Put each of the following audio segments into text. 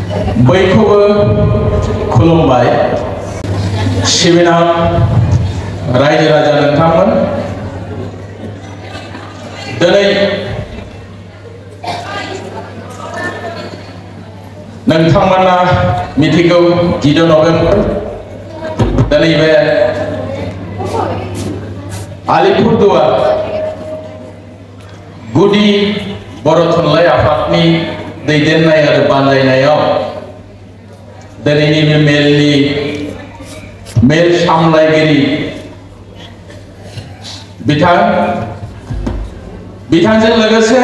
बयखौबो खुलुमबाय सिबिनां रायजो राजा नोंथांमोन दिनै नोंथांमोना मिथिगौ 10 नभेम्बर दिनै बे आलिपुरदुवार गुदि बर' थुनलाइ आफादनि दैदेननाय आरो बानजायनायाव दिनैनि बे मेलनि मेल सामलायगिरि बिथांजों लोगोसे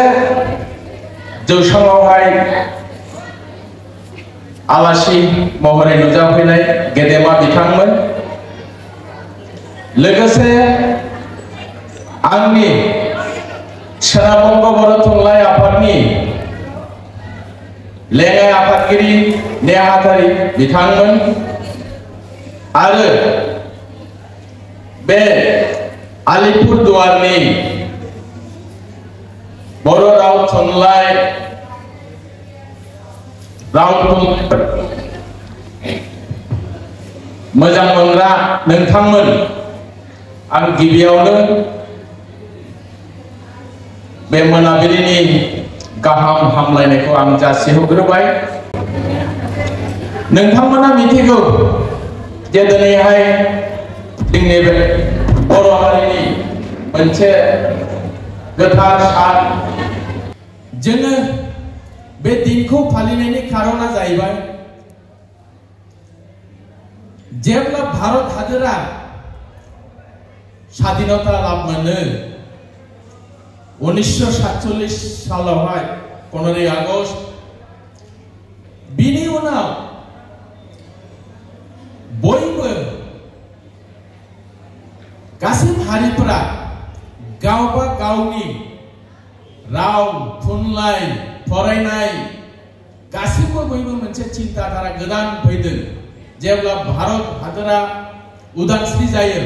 जौसाङावहाय आलासि महरै नुजाफैनाय गेदेमा बिथांमोन लोगोसे आंनि सोनाब बंग बर' थुनलाइ आफादनि लेङाइ आफादगिरि नेहाथारि बिथांमोन आरो बे आलिपुरदुवारनि बर' राव थुनलाइ मोजां मोनग्रा नोंथांमोन आं गिबियावनो बे मोनाबिलिनि गाहाम हामलायनायखौ आं जासिहरग्रोबाय नोंथांमोना मिथिगौ जे दिनैहाय जोंनि बे बर' हारिनि मोनसे गोथार सान जोङो बे दिनखौ फालिनायनि खारना जाहैबाय जेब्ला भारत हादरा स्वाधीनता लाभ मोनो 1947 सालावहाय 15 आगस्ट बिनि उनाव बयबो गासैबो हारिफोरा गावबा गावनि राव थुनलाइ फरायनाय गासैबो बयबो मोनसे चिन्ताधारा गोदान फैदों जेब्ला भारत हादरा उदांस्रि जायो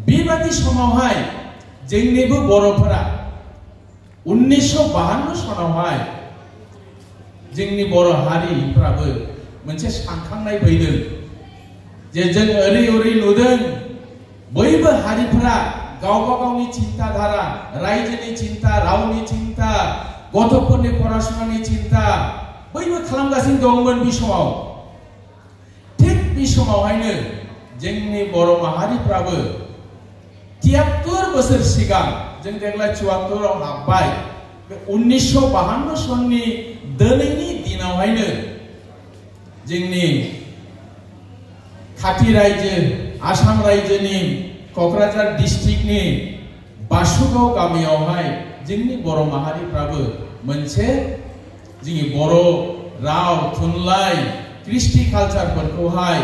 बेबादि समावहाय जोंनिबो बर'फोरा 1952 सनावहाय जोंनि बर' हारिफ्राबो मोनसे सानखांनाय फैदों जे जों ओरै नुदों बयबो हारिफोरा गावबा गावनि चिन्ताधारा रायजोनि चिन्ता रावनि चिन्ता गथ'फोरनि फरायसंनायनि चिन्ता बयबो खालामगासिनो दंमोन बे समाव थिग बे समावहायनो जोंनि बर' माहारिफ्राबो 73 बोसोर सिगां जों देग्लाय 74 आव हाबबाय बे 1952 सननि दिनैनि दिनावहायनो जोंनि खाथि रायजो आसाम रायजोनि क'क्राझार डिस्ट्रिक्टनि बासुगाव गामियावहाय जोंनि बर' माहारिफ्राबो मोनसे जोंनि बर' राव थुनलाइ कृष्टि कालचारफोरखौहाय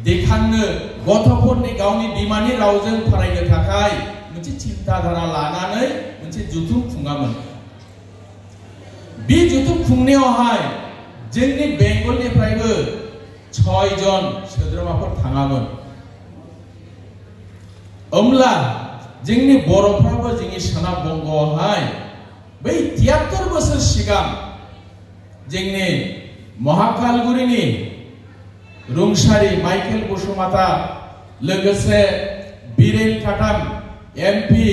देखायनो गथ'फोरनि गावनि बिमानि रावजों फरायनो थाखाय मोनसे चिन्ताधारा लानानै मोनसे जुथुम खुङामोन बे जुथुम खुंनायावहाय जोंनि बेंगलनिफ्रायबो 6 जन सोद्रोमाफोर थाङामोन अब्ला जोंनि बर'फ्राबो जोंनि सोनाब बंगआवहाय बै 73 बोसोर सिगां जोंनि महाकालगुरिनि रुंसारि माइकेल बसुमता लोगोसे बीरेन काटाम एमपि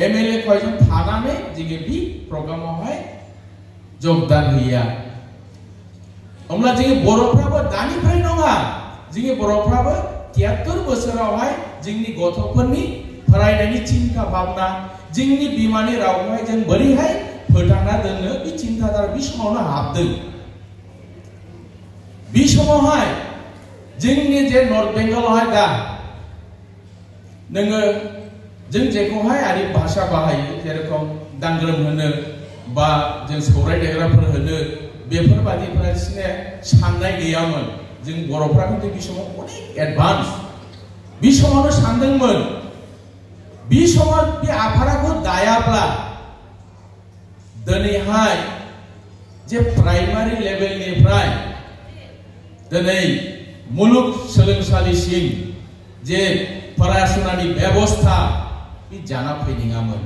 एमएलए कयजन थानानै जोङो बे प्रग्रामावहाय योगदान होया अब्ला जोंनि बर'फ्राबो दानिफ्राय नङा जोंनि बर'फ्राबो 73 बोसोरावहाय जोंनि गथ'फोरनि फरायनायनि चिन्ता भावना जोंनि बिमानि रावखौहाय जों बोरैहाय फोथांना दोननो बे चिन्ताधारा बे समावनो हाबदों बे समावहाय जोंनि जे नर्थ बेंगलावहाय दा नोङो जों जेखौहाय आरि भाषा बाहायो जेरखम दांग्रोम होनो बा जों सौराय देग्राफोर होनो बेफोरबादिफोरा साननाय गैयामोन जों बर'फ्रा खिन्थु बे समाव अनेक एडभान्स बे समावनो सानदोंमोन बे समाव बे आफादाखौ दायाब्ला दिनैहाय जे प्राइमारि लेभेलनिफ्राय दिनै मुलुग सोलोंसालिसिम जे फरायसंनायनि बेबस्था बे जाना फैनाङामोन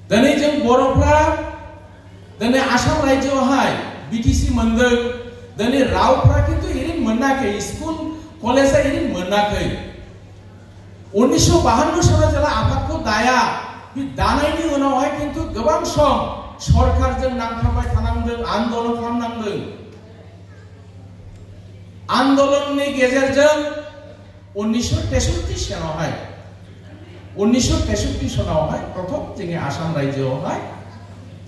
दिनै जों बर'फ्रा दिनै आसाम राज्योआवहाय बिटिसि मोनदों दिनै रावफ्रा खिन्थु ओरैनो मोनाखै स्कुल कलेजा ओरैनो मोनाखै 1952 सालाव जेला आफादखौ दाया बे दानायनि उनावहाय खिन्थु गोबां सम सरकारजों नांथाबबाय थानांदों आन्दोलन खालामनांदों आन्दोलननि गेजेरजों 1963 सनावहाय 1963 सनावहाय प्रथम जोंनि आसाम राज्योआवहाय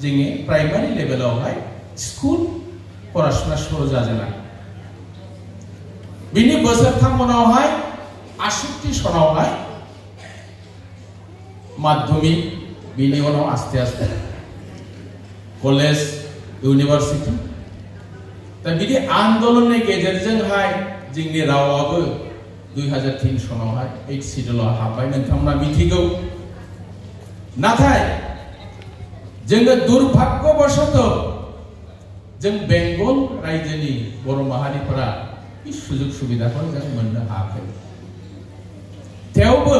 जोंनि प्राइमारि लेभेलावहाय स्कुल फरायसालिया शुरु जाजेनाय बिनि बोसोरथाम उनावहाय 68 सनावहाय माध्यमिक बिनि उनाव आस्ते आस्ते कलेज इउनिभार्सिटी दा बिदि आन्दोलननि गेजेरजोंहाय जोंनि रावाबो 2003 सनावहाय 8 सिडुलाव हाबबाय नोंथांमोना मिथिगौ नाथाय जोङो दुर्भाग्यबशत जों बेंगल रायजोनि बर' माहारिफोरा बे सुजुग सुबिदाखौ जों मोननो हायाखै थेवबो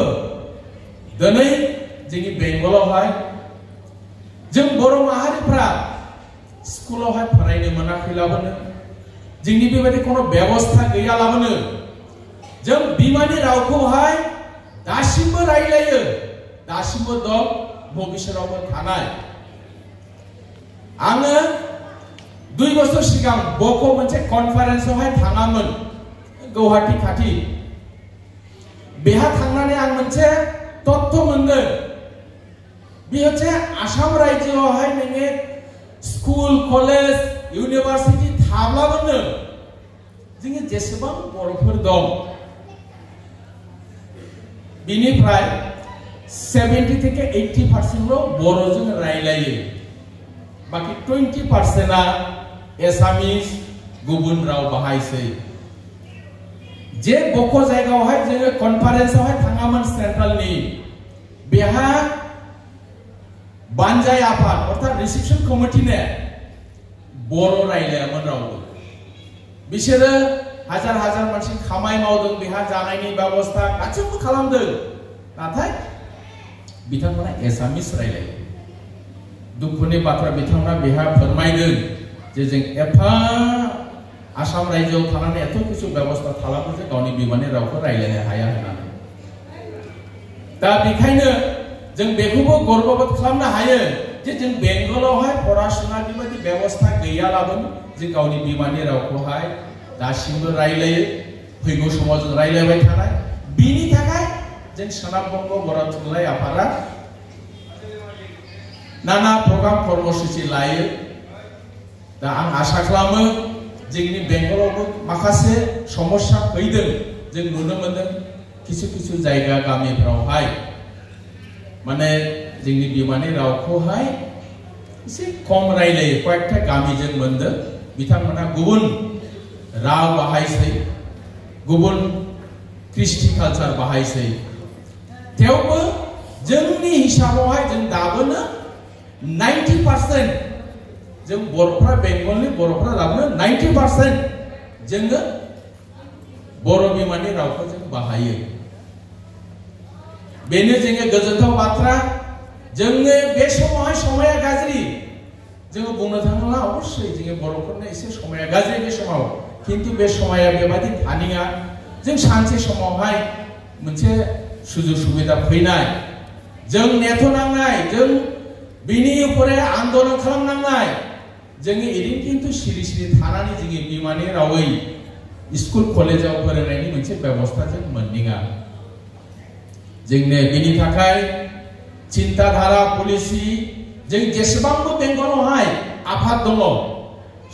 दिनै जोंनि बेंगलावहाय जों बर' माहारिफ्रा स्कुलावहाय फरायनो मोनाखैलाबानो जोंनि बेबायदि कोनो बेबस्था गैयालाबानो जों बिमानि रावखौहाय दासिमबो रायलायो दासिमबो दं भबिष्यतआवबो थानाय आङो 2 बोसोर सिगां बक' मोनसे कनफारेन्सआवहाय थाङामोन गुवाहाटी खाथि बेहा थांनानै आं मोनसे तथ्य मोनदों बे हচ্ছে आसाम राज्योआवहाय नोङो स्कुल कलेज इउनिभार्सिटी थाब्लाबो जोङो जेसेबां बर'फोर दं बिनिफ्राय 70 থেকে 80% बर'जों रायलायो बाकी 20% एसामिस गुबुन राव बाहायसै जे बक' जायगायावहाय जोङो कनफारेन्सआवहाय थाङामोन सेन्ट्रेलनि बेहा बानजाय आफाद अर्थात रिसेपशन कमिटिने बर' रायलायामोन रावबो बिसोरो हाजार हाजार मानसि खामाय मावदों बेहा जानायनि बेबस्था गासैबो खालामदों नाथाय बिथांमोना एसामिस रायलायो दुखुनि बाथ्रा बिथांमोना बेहा फोरमायदों जे जों एफा आसाम राज्योआव थानानै एथ' किसु बेबस्था थालाबो जे गावनि बिमानि रावखौ रायलायनो हाया होननानै दा बेखायनो जों बेखौबो गर्बबोध खालामनो हायो जे जों बेंगलावहाय फरायसालिनि बेबायदि बेबस्था गैयालाबो जों गावनि बिमानि रावखौहाय दासिमबो रायलायो फैगौ समाव जों रायलायबाय थानाय बिनि थाखाय जों सोनाब बंग बर' थुनलाइ आफादा नाना प्रग्राम कर्मसूचि लायो दा आं आसा खालामो जोंनि बेंगलावबो माखासे समस्या फैदों जों नुनो मोनदों किसु किसु जायगा गामिफ्रावहाय माने जोंनि बिमानि रावखौहाय एसे खम रायलायो कयेकटा गामिजों मोनदों बिथांमोना गुबुन राव बाहायसै गुबुन कृष्टि कालचार बाहायसै थेवबो जोंनि हिसाबावहाय जों दाबोनो 90% जों बर'फ्रा बेंगलनि बर'फ्रा दाबोनो 90% जोङो बर' बिमानि रावखौ जों बाहायो बेनो जोङो गोजोनथाव बाथ्रा जोङो बे समावहाय समाया गाज्रि जोङो बुंनो थाङोब्ला अबस्यय जोङो बर'फोरनो एसे समाया गाज्रि बे समाव किन्तु बे समाया बेबायदि थानिया जों सानसे समावहाय मोनसे सुजुग सुबिदा फैनाय जों नेथ'नांनाय जों बिनि उपरे आन्दोलन खालामनांनाय जोङो एरैनो किन्तु सिरि सिरि थानानै जोंनि बिमानि रावै स्कुल कलेजाव फोरोंनायनि मोनसे बेबस्था जों मोननिङा जोंनो बिनि थाखाय चिन्ताधारा पलिसि जों जेसेबांबो बेंगलावहाय आफाद दङ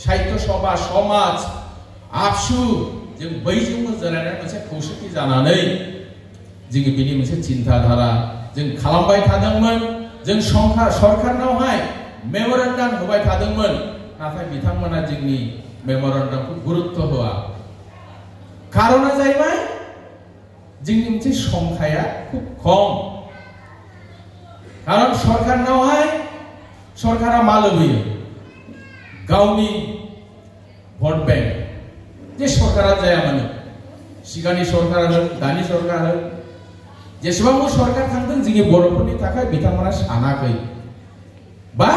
साहित्य सभा समाज आबसु जों बैजोंबो जिरायनानै मोनसे खौसेथि जानानै जोङो बिनि मोनसे चिन्ताधारा जों खालामबाय थादोंमोन जों सरकारनावहाय मेमोरेन्डाम होबाय थादोंमोन नाथाय बिथांमोना जोंनि मेमोरेन्डामखौ गुरुत्व होआ खारना जाहैबाय जोंनि मोनसे संख्याया खुब खम कारण सरकारनावहाय सरकारा मा लुबैयो गावनि भट बैंक जे सरकारा जाया मानो सिगांनि सरकार होन दानि सरकार होन जेसेबांबो सरकार थांदों जोंनि बर'फोरनि थाखाय बिथांमोना सानाखै बा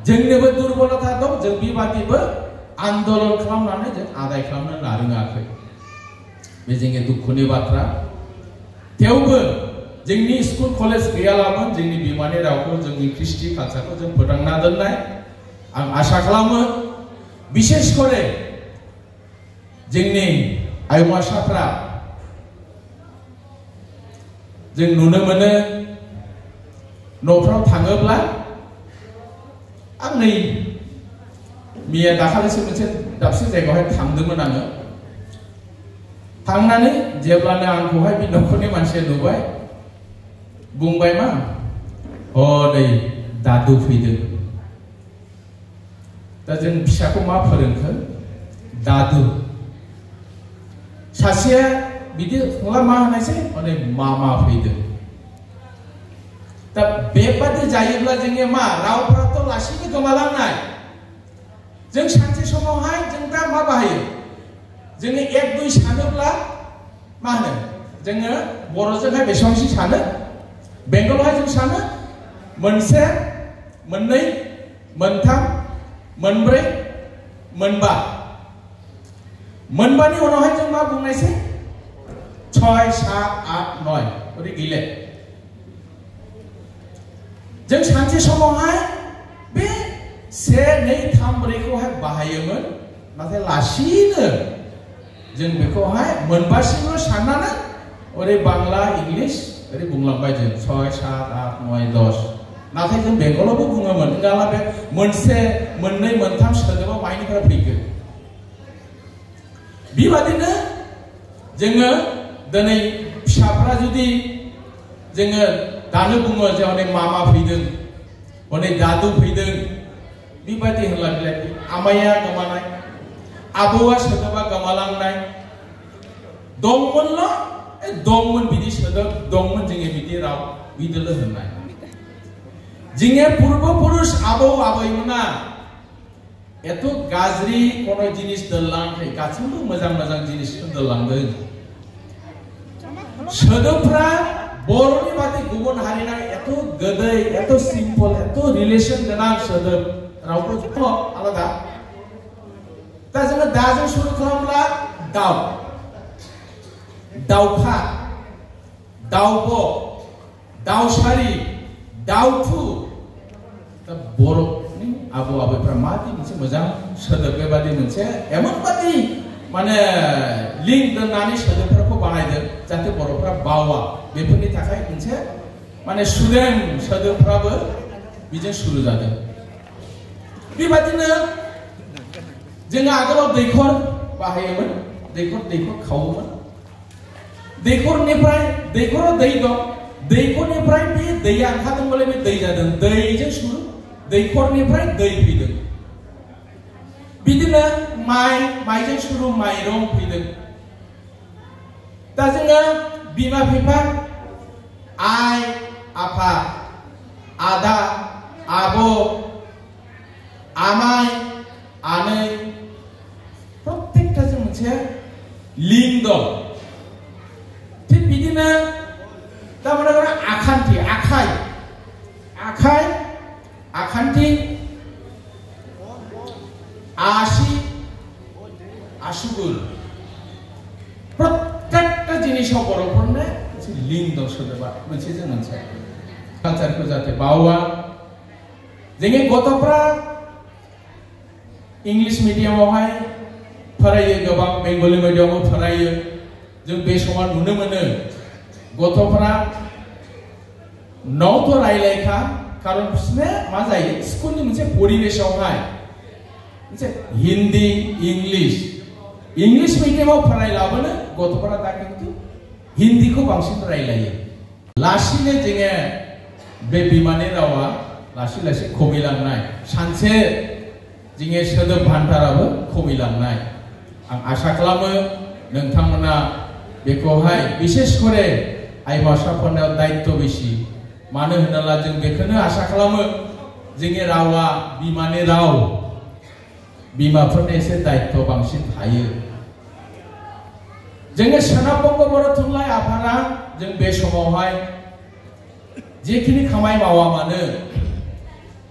जोंनिबो दुर्बलता दं जों बेबादिबो आन्दोलन खालामनानै जों आदाय खालामनो लारोङाखै बे जोंनि दुखुनि बाथ्रा थेवबो जोंनि स्कुल कलेज गैयालामोन जोंनि बिमानि रावखौ जोंनि क्रिस्टि कालचारखौ जों फोथांना दोननाय आं आसा खालामो बिशेष करे जोंनि आयमासाफ्रा जों नुनो मोनो न'फ्राव थाङोब्ला आं नै मैया दाखालिसो मोनसे दाबसे जायगायावहाय थांदोंमोन आङो थांनानै जेब्लानो आंखौहाय बे न'खरनि मानसिया नुबाय बुंबाय मा अ नै दादु फैदों दा जों फिसाखौ मा फोरोंखो दादु सासेया बिदि नङा मा होनायसै माने मामा फैदों दा बेबादि जायोब्ला जोंनि मा रावफ्राथ' लासैनो गोमालांनाय जों सानसे समावहाय जों दा मा बाहायो जोङो एक दुइ सानोब्ला मा होनो जोङो बर'जोंहाय बेसेबांसो सानो बेंगलावहाय जों सानो मोनसे मोननै मोनथाम मोनब्रै मोनबा मोनबानि उनावहाय जों मा बुंनायसै 6 7 8 9 ओरै गैले जों सानसे समावहाय बे 1 2 3 4 खौहाय बाहायोमोन नाथाय लासैनो जों बेखौहाय मोनबासिमल' साननानै ओरै बांला इंलिश ओरै बुंलांबाय जों 6 7 8 9 10 नाथाय जों बेंगलावबो बुङोमोन नङाब्ला बे मोनसे मोननै मोनथाम सोदोबा माइनिफ्राय फैगोन बेबादिनो जोङो दिनै फिसाफ्रा जुदि जोङो दानो बुङो जे हनै मामा फैदों हनै दादु फैदों बेबादि होनला बिलाय आमाया गोमानाय आबौआ सोदोबा गोमालांनाय दंमोनल' दंमोन बिदि सोदोब दंमोन जोङो बिदि राव बिदिल' होननाय जोंनि पुर्बपुरुष आबौ आबैमोना एथ' गाज्रि कोनो जिनिस दोनलाङाखै गासैबो मोजां मोजां जिनिसखौ दोनलांदों सोदोबफ्रा बर'नि बादि गुबुन हारिना एथ' गोदै एथ' सिम्पल एथ' रिलेसन गोनां सोदोब रावफोर आलादा दा जोङो दाजों सुरु खालामब्ला दाउ दाउखा दाउब' दाउसारि दाउथु दा बर'नि आबौ आबैफ्रा मादि मोनसे मोजां सोदोब बेबादि मोनसे एमनबादि माने लिंक दोननानै सोदोबफोरखौ बानायदों जाहाथे बर'फ्रा बावा बेफोरनि थाखाय मोनसे माने सुदेम सोदोबफ्राबो बेजों सुरु जादों बेबादिनो जोङो आगोलाव दैखर बाहायोमोन दैखर खावोमोन दैखरनिफ्राय दैखराव दै दं दैखरनिफ्राय बे दैया ओंखारदोंब्ला बे दै जादों दैजों सुरु दैखरनिफ्राय दै फैदों बिदिनो माइजों सुरु माइरं फैदों दा जोङो बिमा बिफा आइ आफा आदा आब' आमाइ आनै प्रत्येकटाजों मोनसे लिंक दं थिग बिदिनो तारमाने आखान्थि आखाइ आखान्थि आसि आसुगुर प्रत्येकटा जिनिसाव बर'फोरनो मोनसे लिंक दं सोदोबा मोनसेजों मोनसे कालचारखौ जाहाथे बावा जोंनि गथ'फ्रा इंलिश मिडियामावहाय फरायो गोबां बेंगली मिडियामाव फरायो जों बे समाव नुनो मोनो गथ'फ्रा न'थ' रायलायखा खारन बिसोरनो मा जायो स्कुलनि मोनसे परिबेसावहाय मोनसे हिन्दी इंलिश मिडियामाव फरायलाबोनो गथ'फोरा दा खिन्थु हिन्दीखौ बांसिन रायलायो लासैनो जोङो बे बिमानि रावा लासै लासै खमिलांनाय सानसे जोंनि सोदोब भान्डाराबो खमिलांनाय आं आसा खालामो नोंथांमोना बेखौहाय बिसेस करे आइमासाफोरनाव दायित्व बेसि मानो होनोब्ला जों बेखौनो आसा खालामो जोंनि रावा बिमानि राव बिमाफोरनि एसे दायित्व बांसिन थायो जोंनि सोनाब बंग बर' थुनलाइ आफादा जों बे समावहाय जेखिनि खामानि मावा मानो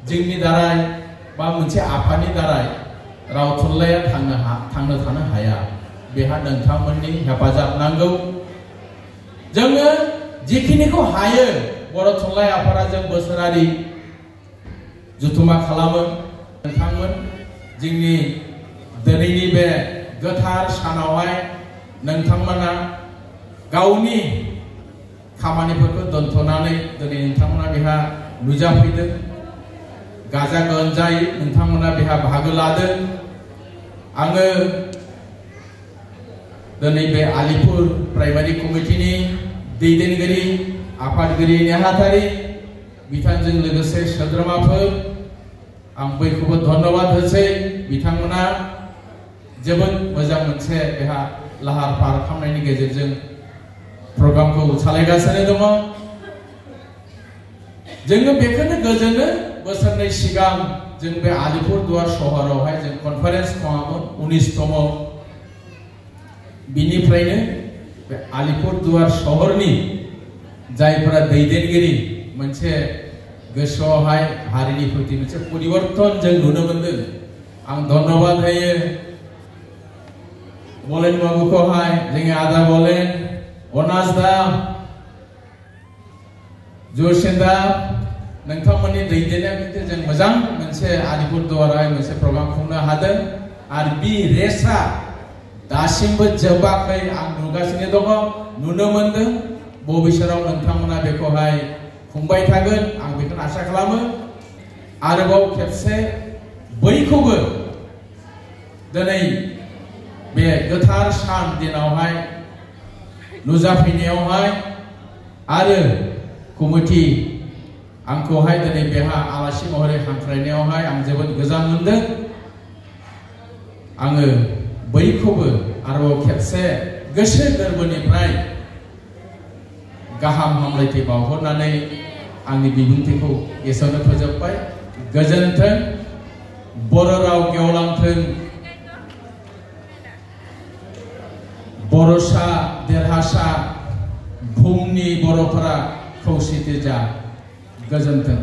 जोंनि दाराय बा मोनसे आफादनि दाराय राव थुनलाइया थांनो थानो हाया बेहा नोंथांमोननि हेफाजाब नांगौ जोङो जिखिनिखौ हायो बर' थुनलाइ आफादा जों बोसोरारि जुथुमा खालामो नोंथांमोन जोंनि दिनैनि बे गोथार सानावहाय नोंथांमोना गावनि खामानिफोरखौ दोनथ'नानै दिनै नोंथांमोना बेहा नुजाफैदों गाजा गोमजायै नोंथांमोना बेहा बाहागो लादों आङो दिनै बे आलिपुर प्राइमारि कमिटिनि दैदेनगिरि आफादगिरि नेहाथारि बिथांजों लोगोसे सोद्रोमाफोर आं बयखौबो धन्यबाद होसै बिथांमोना जोबोद मोजां मोनसे बेहा लाहार फाहार खालामनायनि गेजेरजों प्रग्रामखौ सालायगासिनो दङ जोङो बेखौनो गोजोनो बोसोरनै सिगां जों बे आलिपुरदुवार सहरावहाय जों कनफारेन्स खुङामोन 19तम बिनिफ्रायनो बे आलिपुरदुवार सहरनि जायफोरा दैदेनगिरि मोनसे गोसोआवहाय हारिनि प्रति मोनसे परिवर्तन जों नुनो मोनदों आं धन्यबाद होयो बलेन बाबुखौहाय जोंनि आदा बलेन अनास दा जरसेन दा नोंथांमोननि दैदेननायनि जों मोजां मोनसे आलिपुरदुवारावहाय मोनसे प्रग्राम खुंनो हादों आरो बि रेसा दासिमबो जोबाखै आं नुगासिनो दङ नुनो मोनदों भबिष्यताव नोंथांमोना बेखौहाय खुंबाय थागोन आं बेखौनो आसा खालामो आरोबाव खेबसे बयखौबो दिनै बे गोथार सान दिनावहाय नुजाफैनायावहाय आरो कमिटि आंखौहाय दिनै बेहा आलासि महरै हांख्रायनायावहाय आं जोबोद गोजोन मोनदों आङो बयखौबो आरोबाव खेबसे गोसो गोरबोनिफ्राय गाहाम हामलायथि बावहरनानै आंनि बिबुंथिखौ एसेयावनो फोजोबबाय गोजोन्थों बर' राव गेवलांथों बर'सा देरहासा बुहुमनि बर'फोरा खौसेथि जा गोजोन्थों।